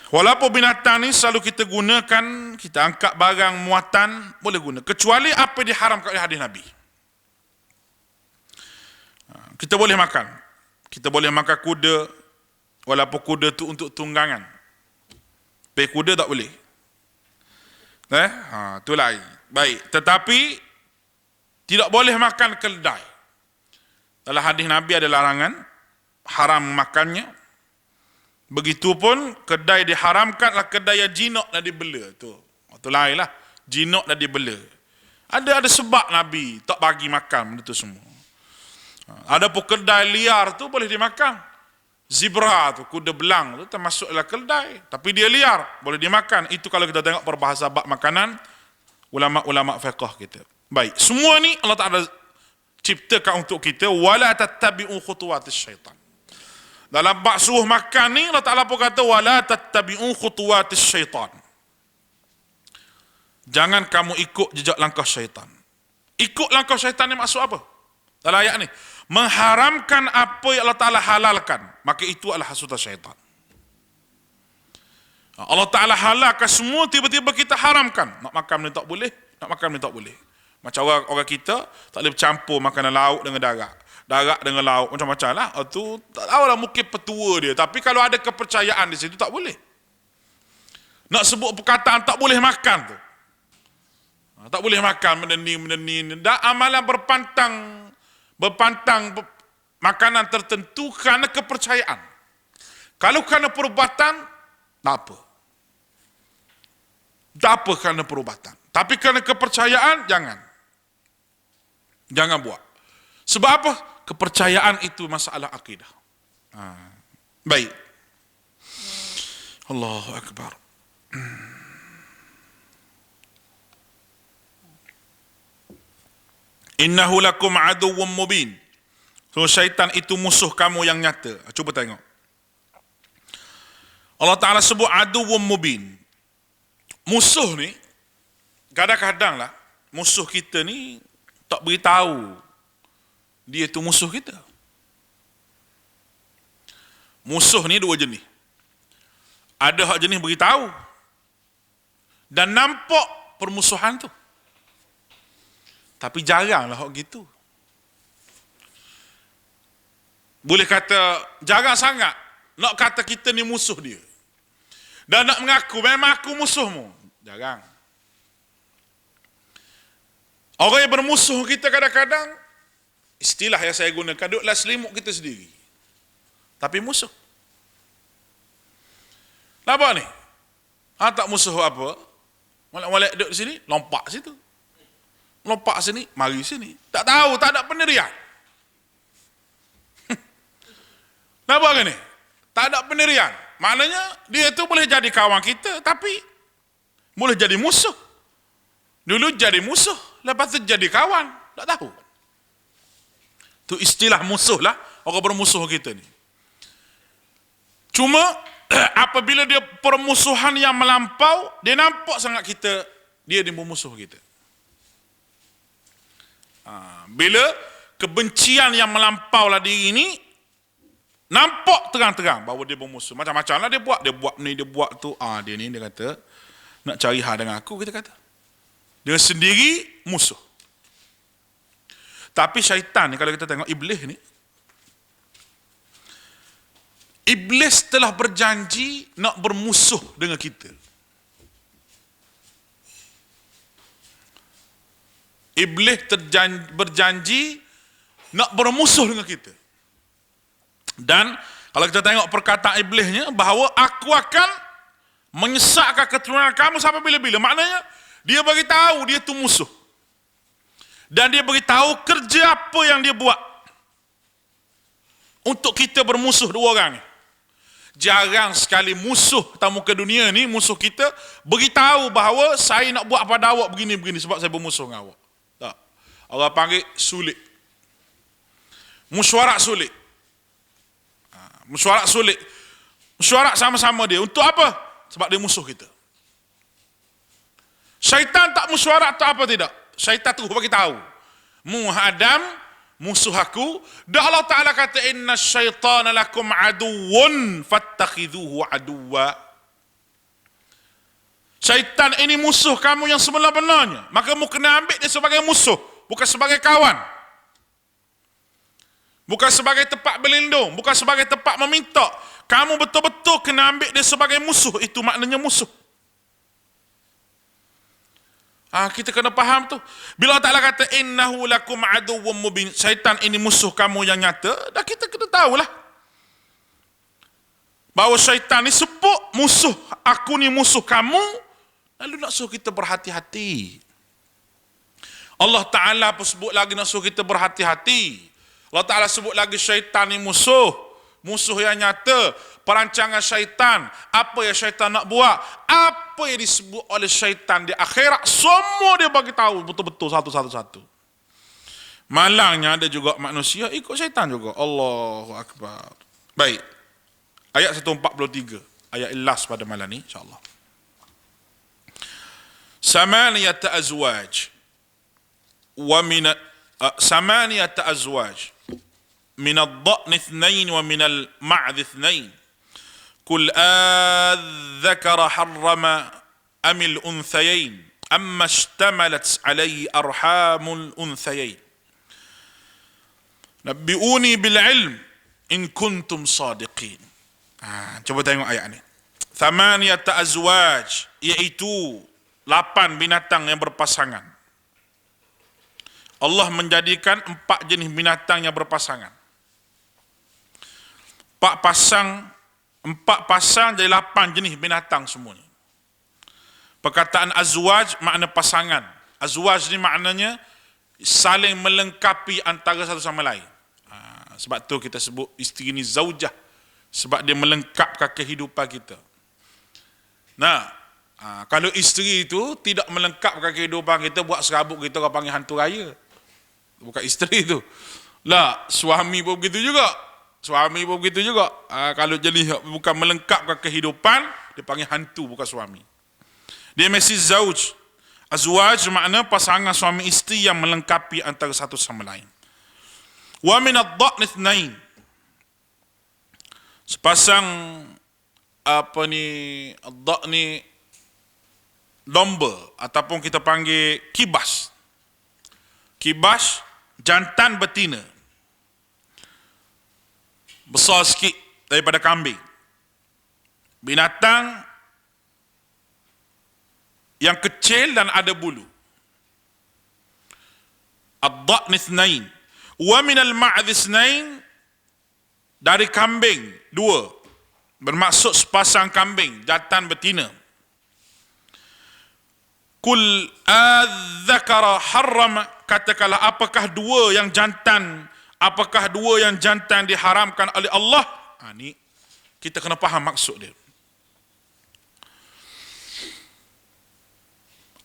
Walaupun binatang ni selalu kita gunakan, kita angkat barang muatan, boleh guna. Kecuali apa yang diharamkan oleh hadis Nabi. Kita boleh makan. Kita boleh makan kuda, walaupun kuda tu untuk tunggangan. Tapi kuda tak boleh. Itu lain. Baik, tetapi tidak boleh makan keledai. Dalam hadis Nabi ada larangan, haram makannya. Begitupun kedai diharamkanlah kedai yang jinak dan dibela tu. Itu lain lah. Jinak dan dibela. Ada sebab Nabi tak bagi makan benda tu semua. Ada pun kedai liar tu boleh dimakan. Zebra tu, kuda belang tu termasuklah kedai. Tapi dia liar, boleh dimakan. Itu kalau kita tengok perbahasan bab makanan, ulama-ulama fiqh kita. Baik, semua ni Allah Ta'ala ciptakan untuk kita. Wala tattabi'u khutuwatis syaitan. Dalam bab suruh makan ni Allah Ta'ala pun kata wala tattabi'u khutuwatis syaitan. Jangan kamu ikut jejak langkah syaitan. Ikut langkah syaitan ni maksud apa? Dalam ayat ni, mengharamkan apa yang Allah Ta'ala halalkan, maka itu adalah hasutan syaitan. Allah Ta'ala halalkan semua, tiba-tiba kita haramkan. Nak makan ni tak boleh, nak makan ni tak boleh. Macam orang kita tak boleh bercampur makanan lauk dengan darat. Darat dengan lauk, macam-macam lah. Itu tak tahulah, mungkin petua dia. Tapi kalau ada kepercayaan di situ, tak boleh. Nak sebut perkataan tak boleh makan tu. Tak boleh makan, benda ni. Dan amalan berpantang makanan tertentu kerana kepercayaan. Kalau kerana perubatan, tak apa. Tak apa kerana perubatan. Tapi kerana kepercayaan, jangan. Jangan buat. Sebab apa? Kepercayaan itu masalah akidah. Baik. Allahu Akbar. Innahu lakum aduwwum mubin. So syaitan itu musuh kamu yang nyata. Cuba tengok. Allah Ta'ala sebut aduwwum mubin. Musuh ni, kadang-kadang lah, musuh kita ni tak beritahu dia itu musuh kita. Musuh ni dua jenis. Ada hak jenis beritahu dan nampak permusuhan tu. Tapi jaranglah hak gitu. Boleh kata jarang sangat nak kata kita ni musuh dia. Dan nak mengaku memang aku musuhmu. Jarang. Orang yang bermusuh kita kadang-kadang, istilah yang saya gunakan, duduklah selimut kita sendiri. Tapi musuh. Nampak ni? Tak musuh apa? Molek-molek duduk di sini, lompak situ. Lompak sini, mari sini. Tak tahu, tak ada pendirian. Nampak ke ni? Tak ada pendirian. Maknanya, dia tu boleh jadi kawan kita, tapi boleh jadi musuh. Dulu jadi musuh, lepas tu jadi kawan. Tak tahu. Itu istilah musuh lah, orang bermusuh kita ni. Cuma, apabila dia permusuhan yang melampau, dia nampak sangat kita, dia bermusuh kita. Bila kebencian yang melampau lah diri ini, nampak terang-terang bahawa dia bermusuh. Macam-macam lah dia buat ni, dia buat tu. Dia ni, dia kata, nak cari hal dengan aku, kita kata. Dia sendiri musuh. Tapi syaitan ni, kalau kita tengok iblis ni, iblis telah berjanji nak bermusuh dengan kita. Iblis berjanji nak bermusuh dengan kita. Dan kalau kita tengok perkataan iblisnya, bahawa aku akan menyesatkan keturunan kamu sampai bila-bila. Maknanya, dia bagi tahu dia tu musuh. Dan dia beritahu kerja apa yang dia buat untuk kita bermusuh dua orang ni. Jarang sekali musuh tamu ke dunia ni, musuh kita beritahu bahawa saya nak buat pada awak begini-begini sebab saya bermusuh dengan awak. Tak. Allah panggil sulit. Mesyuarat sulit. Mesyuarat sulit. Mesyuarat sama-sama dia. Untuk apa? Sebab dia musuh kita. Syaitan tak mesyuarat tak apa tidak. Syaitan terus bagi tahu. Adam musuh aku. Dan Allah Ta'ala kata, inna syaitana lakum aduun fattakhidhuhu aduwa. Syaitan ini musuh kamu yang sebenar-benarnya. Maka kamu kena ambil dia sebagai musuh. Bukan sebagai kawan. Bukan sebagai tempat berlindung. Bukan sebagai tempat meminta. Kamu betul-betul kena ambil dia sebagai musuh. Itu maknanya musuh. Kita kena faham tu. Bila Allah Ta'ala kata innahu lakum aduwwum mubin, syaitan ini musuh kamu yang nyata, dah kita kena tahulah bahawa syaitan ni sebut musuh aku ni musuh kamu, lalu nak suruh kita berhati-hati. Allah Ta'ala pun sebut lagi nak suruh kita berhati-hati. Allah Ta'ala sebut lagi syaitan ni musuh yang nyata, perancangan syaitan, apa yang syaitan nak buat, apa yang disebut oleh syaitan di akhirat, semua dia bagi tahu betul-betul satu-satu. Malangnya ada juga manusia ikut syaitan juga. Allahu Akbar. Baik. Ayat 143, ayat ilas pada malam ni insya-Allah. Samaniyat azwaj wa min samaniyat azwaj من الضأن اثنين ومن المعذ اثنين قل الذكر حرم أم الأنثيين أما اشتملت عليه أرحام الأنثيين نبئوني بالعلم إن كنتم صادقين. Coba tengok ayat ni. Thamaniyat azwaj, iaitu 8 binatang yang berpasangan. Allah menjadikan 4 jenis binatang yang berpasangan. 4 pasang jadi 8 jenis binatang semuanya. Perkataan azwaj makna pasangan. Azwaj ni maknanya saling melengkapi antara satu sama lain. Sebab tu kita sebut isteri ni zaujah, sebab dia melengkapkan kehidupan kita. Kalau isteri itu tidak melengkapkan kehidupan kita, buat serabut kita, orang panggil hantu raya. Bukan isteri tu. Suami pun begitu juga. Kalau jadi bukan melengkapkan kehidupan, dia panggil hantu, bukan suami. Dia mesti zauj. Azwaj makna pasangan suami isteri yang melengkapi antara satu sama lain. Wa min ad-dha'n ithnain. Sepasang ad-dha'n ni domba ataupun kita panggil kibas. Kibas jantan betina. Besar sikit daripada kambing. Binatang yang kecil dan ada bulu. Ad-dha'n ithnain. Wa minal ma'dh ithnain, dari kambing 2. Bermaksud sepasang kambing jantan betina. Kul adzakara harrama, katakanlah apakah dua yang jantan diharamkan oleh Allah? Ni kita kena faham maksud dia.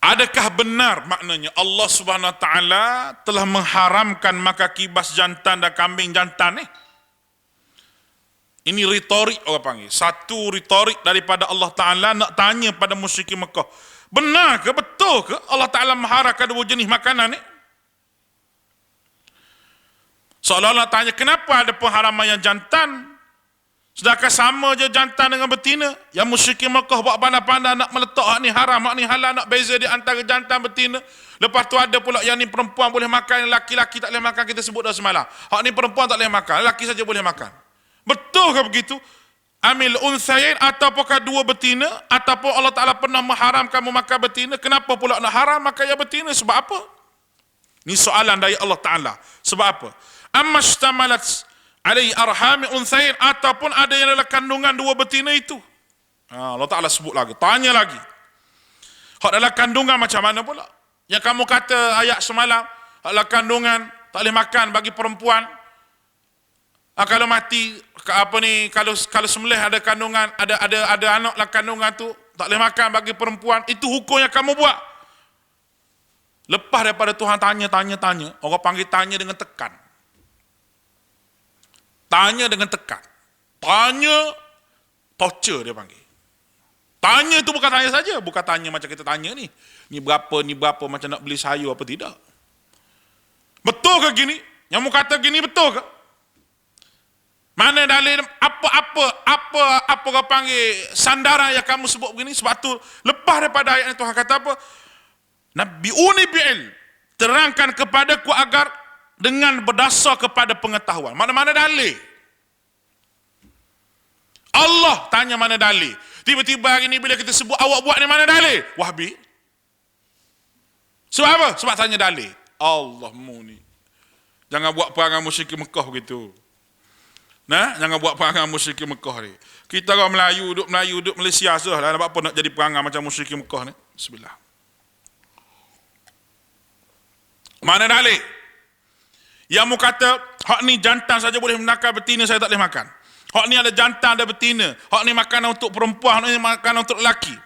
Adakah benar maknanya Allah Subhanahu Wa Taala telah mengharamkan maka kibas jantan dan kambing jantan ni? Ini retorik orang panggil. Satu retorik daripada Allah Ta'ala nak tanya pada musyrikin Mekah. Benar ke, betul ke Allah Ta'ala mengharamkan 2 jenis makanan ni? Seolah-olah tanya, kenapa ada pengharaman yang jantan? Sedangkan sama je jantan dengan betina. Yang musyrikin Mekah buat pandai-pandai nak meletak hak ni haram, hak ni halal, nak beza di antara jantan betina. Lepas tu ada pula yang ni perempuan boleh makan, laki-laki tak boleh makan, kita sebut dah semalam. Hak ni perempuan tak boleh makan, lelaki saja boleh makan. Betul ke begitu? Amil unthayain, ataupun 2 betina, ataupun Allah Ta'ala pernah mengharamkan memakan betina, kenapa pula nak haram makan yang betina? Sebab apa? Ini soalan dari Allah Ta'ala. Sebab apa? Amma shtamalat alaihi arhami unthayain, ataupun ada yang dalam kandungan 2 betina itu. Allah Ta'ala sebut lagi, tanya lagi. Hak dalam kandungan macam mana pula? Yang kamu kata ayat semalam, Hak kandungan tak boleh makan bagi perempuan. Kalau mati kalau sembelih ada kandungan, ada anak lah kandungan tu, tak boleh makan bagi perempuan. Itu hukum yang kamu buat. Lepas daripada Tuhan tanya, orang panggil tanya dengan tekan. Tanya dengan tekan. Tanya, torture dia panggil. Tanya tu bukan tanya saja, bukan tanya macam kita tanya ni. Ni berapa, macam nak beli sayur apa tidak. Betul ke gini? Yang mu kata gini betul ke? Mana dalil apa kau panggil sandaran yang kamu sebut begini? Sebab tu lepas daripada ayat ini Tuhan kata apa? Nabi'uni bi'il, terangkan kepadaku agar dengan berdasar kepada pengetahuan. Mana-mana dalil. Allah tanya mana dalil. Tiba-tiba hari ni bila kita sebut awak buat ni mana dalil? Wahbi. Sebab apa? Sebab tanya dalil. Allahmu ni. Jangan buat perangai musyrik Mekah begitu. Nah, jangan buat perangai musyrik Mekah ni. Kita orang Melayu, duduk Malaysia sahaja lah. Apa nak jadi perangai macam musyrik Mekah ni? Bismillah. Mana dalil? Yang mu kata, hak ni jantan saja boleh makan, betina saya tak boleh makan. Hak ni ada jantan, ada betina. Hak ni makanan untuk perempuan, hak ni makanan untuk lelaki.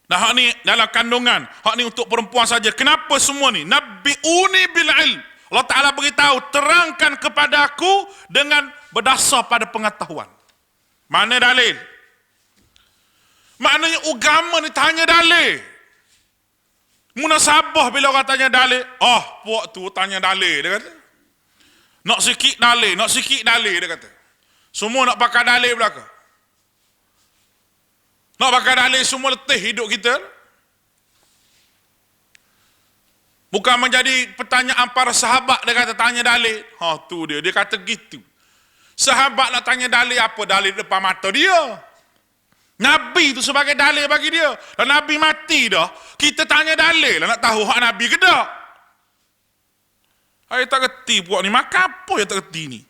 Dan hak ni dalam kandungan, hak ni untuk perempuan saja. Kenapa semua ni? Nabi'uni bil ilm. Allah Ta'ala beritahu, terangkan kepada aku dengan berdasar pada pengetahuan. Mana dalil? Maknanya agama ni tanya dalil. Munasabah bila orang tanya dalil, puak tu tanya dalil, dia kata. Nak sikit dalil, dia kata. Semua nak pakai dalil belakang. Nak pakai dalil semua letih hidup kita. Bukan menjadi pertanyaan para sahabat, dia kata tanya dalil. Tu dia kata gitu. Sahabat nak tanya dalil apa? Dalil depan mata dia. Nabi tu sebagai dalil bagi dia. Dan Nabi mati dah, kita tanya dalil lah nak tahu hak Nabi ke tak. Saya tak kerti puak ni, makan apa yang tak kerti ni?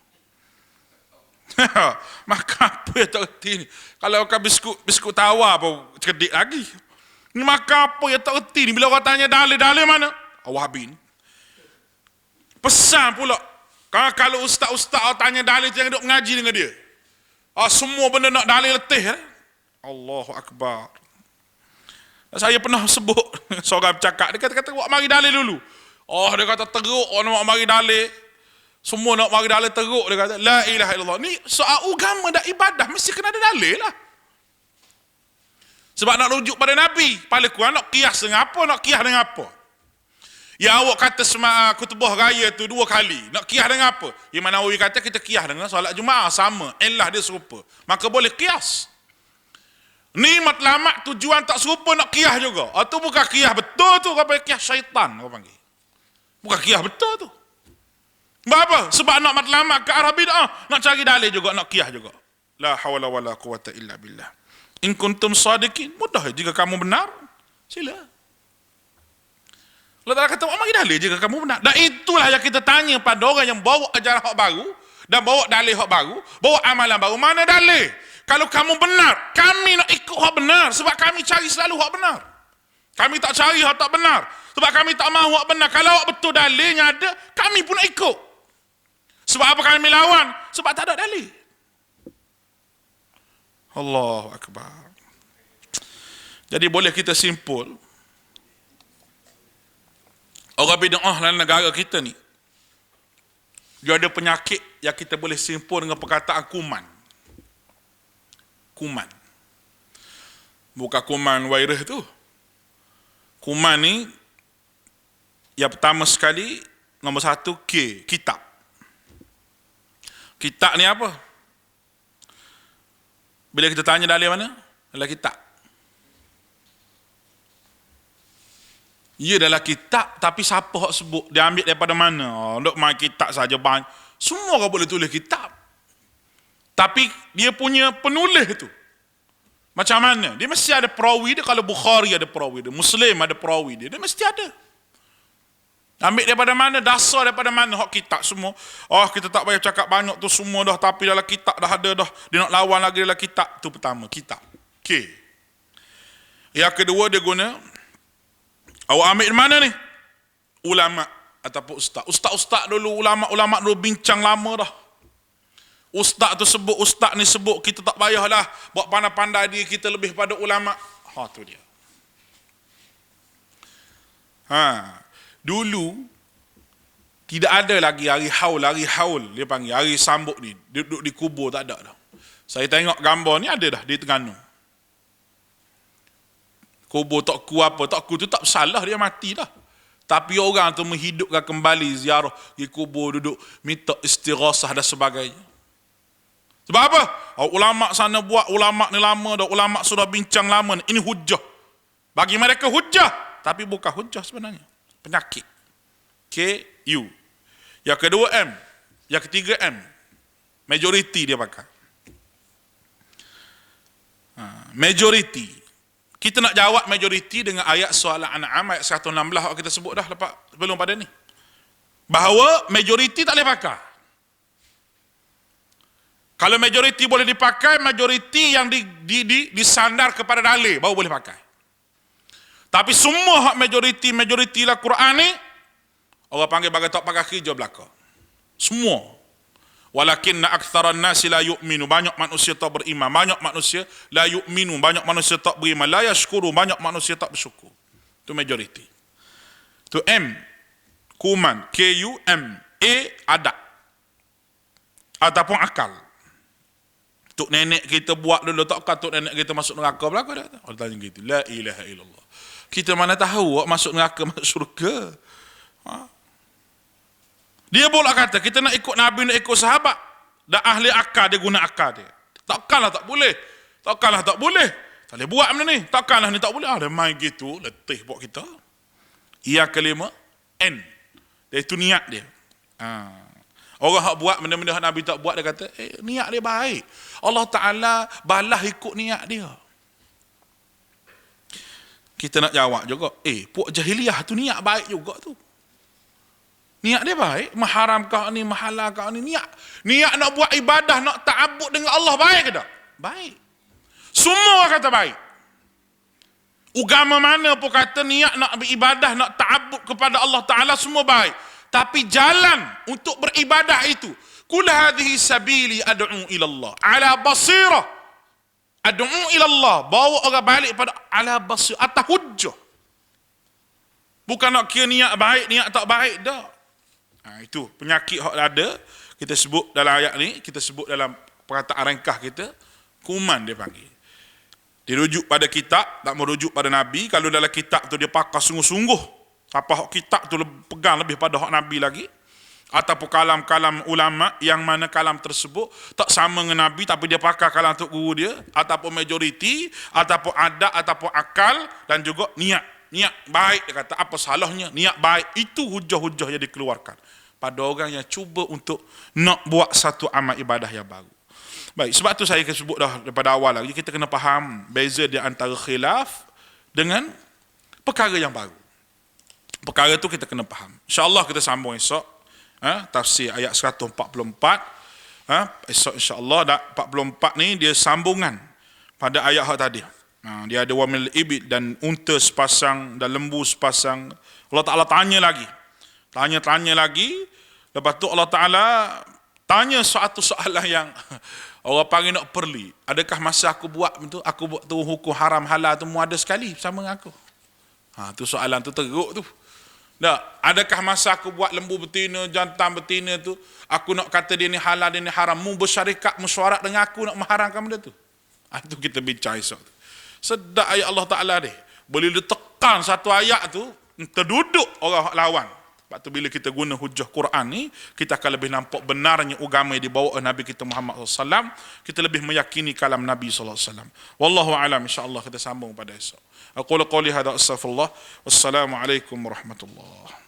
Makan apa yang tak kerti ni? Kalau makan biskut tawar pun cerdik lagi. Ni makan apa yang tak kerti ni? Bila orang tanya dalil mana? Wahabi ni. Pesan pula. Kalau ustaz-ustaz tanya dalil, jangan duduk mengaji dengan dia. Semua benda nak dalil letih. Allahu Akbar. Saya pernah sebut seorang bercakap, dia kata awak mari dalil dulu. Dia kata teruk nak mari dalil. Semua nak mari dalil teruk, dia kata la ilaha illallah. Ni soal agama dan ibadah mesti kena ada dalil lah. Sebab nak rujuk pada Nabi, paling kurang nak qiyas dengan apa, nak qiyas dengan apa. Yang awak kata khutbah raya tu 2 kali, nak qiyas dengan apa? Imam Nawawi kata kita qiyas dengan solat Jumaat sama, illah dia serupa. Maka boleh qiyas. Ni matlamat tujuan tak serupa nak qiyas juga. Itu bukan qiyas betul tu, kau panggil qiyas syaitan kau panggil. Bukan qiyas betul tu. Sebab apa? Sebab nak matlamat ke arah bid'ah, nak cari dalil juga, nak qiyas juga. La hawla wala quwata illa billah. In kuntum sadiqin, mudah jika kamu benar, sila. Allah Ta'ala kata, mari dalil jika kamu benar. Dan itulah yang kita tanya pada orang yang bawa ajaran hak baru, dan bawa dalil hak baru, bawa amalan baru. Mana dalil? Kalau kamu benar, kami nak ikut hak benar. Sebab kami cari selalu hak benar. Kami tak cari hak tak benar. Sebab kami tak mahu hak benar. Kalau hak betul dalilnya ada, kami pun nak ikut. Sebab apa kami lawan? Sebab tak ada dalil. Allahu Akbar. Jadi boleh kita simpul, orang bid'ah dalam negara kita ni, dia ada penyakit yang kita boleh simpul dengan perkataan kuman. Kuman. Bukan kuman virus tu. Kuman ni, yang pertama sekali, nombor 1, kitab. Kitab ni apa? Bila kita tanya dalil mana? Dalam kitab. Ia adalah kitab, tapi siapa hak sebut? Dia ambil daripada mana? Duk main kitab saja banyak. Semua orang boleh tulis kitab. Tapi dia punya penulis tu macam mana? Dia mesti ada perawi dia. Kalau Bukhari ada perawi dia, Muslim ada perawi dia, dia mesti ada. Ambil daripada mana? Dasar daripada mana hak kitab semua? Kita tak payah cakap banyak tu semua dah, tapi dalam kitab dah ada dah. Dia nak lawan lagi dalam kitab. Tu pertama, kitab. Yang kedua dia guna, awak ambil di mana ni? ulama ataupun ustaz dulu, ulama dulu bincang lama dah. Ustaz tu sebut, ustaz ni sebut, kita tak payahlah buat pandai-pandai diri kita lebih pada ulama. Tu dia. Dulu tidak ada lagi hari haul dia panggil, hari sambut ni, duduk di kubur tak ada dah. Saya tengok gambar ni ada dah di Terengganu. Kubur Tok Ku apa, Tok Ku tu tak salah, dia mati dah. Tapi orang tu menghidupkan kembali ziarah di kubur, duduk minta istighasah dan sebagainya. Sebab apa? Ulama sana buat, ulama ni lama dah, ulama sudah bincang lama ni. Ini hujah. Bagi mereka hujah, tapi bukan hujah sebenarnya. Penyakit. K-U. Yang kedua M. Yang ketiga M. Majority dia pakai. Majority. Kita nak jawab majority dengan ayat surah Al-An'am ayat 116 kita sebut dah lepas sebelum pada ni. Bahawa majority tak boleh pakai. Kalau majority boleh dipakai, majority yang disandar kepada dalil baru boleh pakai. Tapi semua hak majority lah Quran ni, orang panggil bagai tak pakai kerja belaka. Semua. Walakinna aktsaran nasi la yu'minu, banyak manusia tak beriman, banyak manusia la yu'minu, banyak manusia tak beriman, la yashkuru, banyak manusia tak bersyukur. Itu majority. Itu M, kuman, K-U-M, A, adat. Ataupun akal. Tok nenek kita buat dulu, takkan tok nenek kita masuk neraka belaka dah. Orang tanya gitu, la ilaha illallah. Kita mana tahu masuk neraka, masuk syurga. Dia pula kata, kita nak ikut Nabi, nak ikut sahabat. Dan ahli akal, dia guna akal dia. Takkanlah tak boleh. Takkanlah tak boleh. Tak boleh buat benda ni. Takkanlah ni tak boleh. Dia main gitu, letih buat kita. Yang kelima, N. Itu niat dia. Orang yang buat benda-benda yang Nabi tak buat, dia kata, niat dia baik. Allah Ta'ala balas ikut niat dia. Kita nak jawab juga, puak jahiliyah tu niat baik juga tu. Niat dia baik, mengharamkan ni, menghalalkan ni, niat nak buat ibadah, nak ta'abbud dengan Allah baik ke tak? Baik. Semua kata baik. Agama mana pun kata niat nak beribadah, nak ta'abbud kepada Allah Ta'ala, semua baik. Tapi jalan untuk beribadah itu, kul hadhihi sabili ad'u ila Allah ala basirah, ad'u ila Allah, bawa orang balik pada ala basirah, atas hujjah. Bukan nak kira niat baik, niat tak baik dah. Itu penyakit yang ada, kita sebut dalam ayat ni, kita sebut dalam perkataan ringkas kita, kuman dia panggil. Dia rujuk pada kitab, tak merujuk pada Nabi. Kalau dalam kitab tu dia pakai sungguh-sungguh, apa hak kitab tu pegang lebih pada hak Nabi lagi, ataupun kalam-kalam ulama yang mana kalam tersebut tak sama dengan Nabi, tapi dia pakai kalam untuk guru dia, ataupun majoriti, ataupun adat, ataupun akal, dan juga niat baik. Dia kata apa salahnya niat baik, itu hujah-hujah yang dikeluarkan pada orang yang cuba untuk nak buat satu amal ibadah yang baru. Baik, sebab tu saya sebut dah daripada awal lagi, kita kena faham beza di antara khilaf dengan perkara yang baru. Perkara tu kita kena faham. InsyaAllah kita sambung esok tafsir ayat 144. Esok insyaAllah 44 ni dia sambungan pada ayat tadi. Dia ada wamil ibid, dan unta sepasang dan lembu sepasang. Allah Ta'ala tanya lagi. Lepas tu Allah Ta'ala tanya suatu soalan yang orang panggil nak perli. Adakah masa aku buat tu hukum haram halal tu ada sekali sama dengan aku? Tu soalan tu teruk tu. Adakah masa aku buat lembu betina, jantan betina tu, aku nak kata dia ni halal, dia ni haram, mu bersyarikat, mesyuarat dengan aku nak mengharamkan benda tu? Itu kita bincang esok tu. Sedap ayat Allah Ta'ala ni. Boleh ditekan satu ayat tu, terduduk orang lawan. Sebab tu bila kita guna hujah Quran ni, kita akan lebih nampak benarnya agama yang dibawa oleh Nabi kita Muhammad SAW. Kita lebih meyakini kalam Nabi SAW. Wallahu a'lam, insyaAllah kita sambung pada esok. Aqulu qawli hadha astaghfirullah. Wassalamualaikum warahmatullahi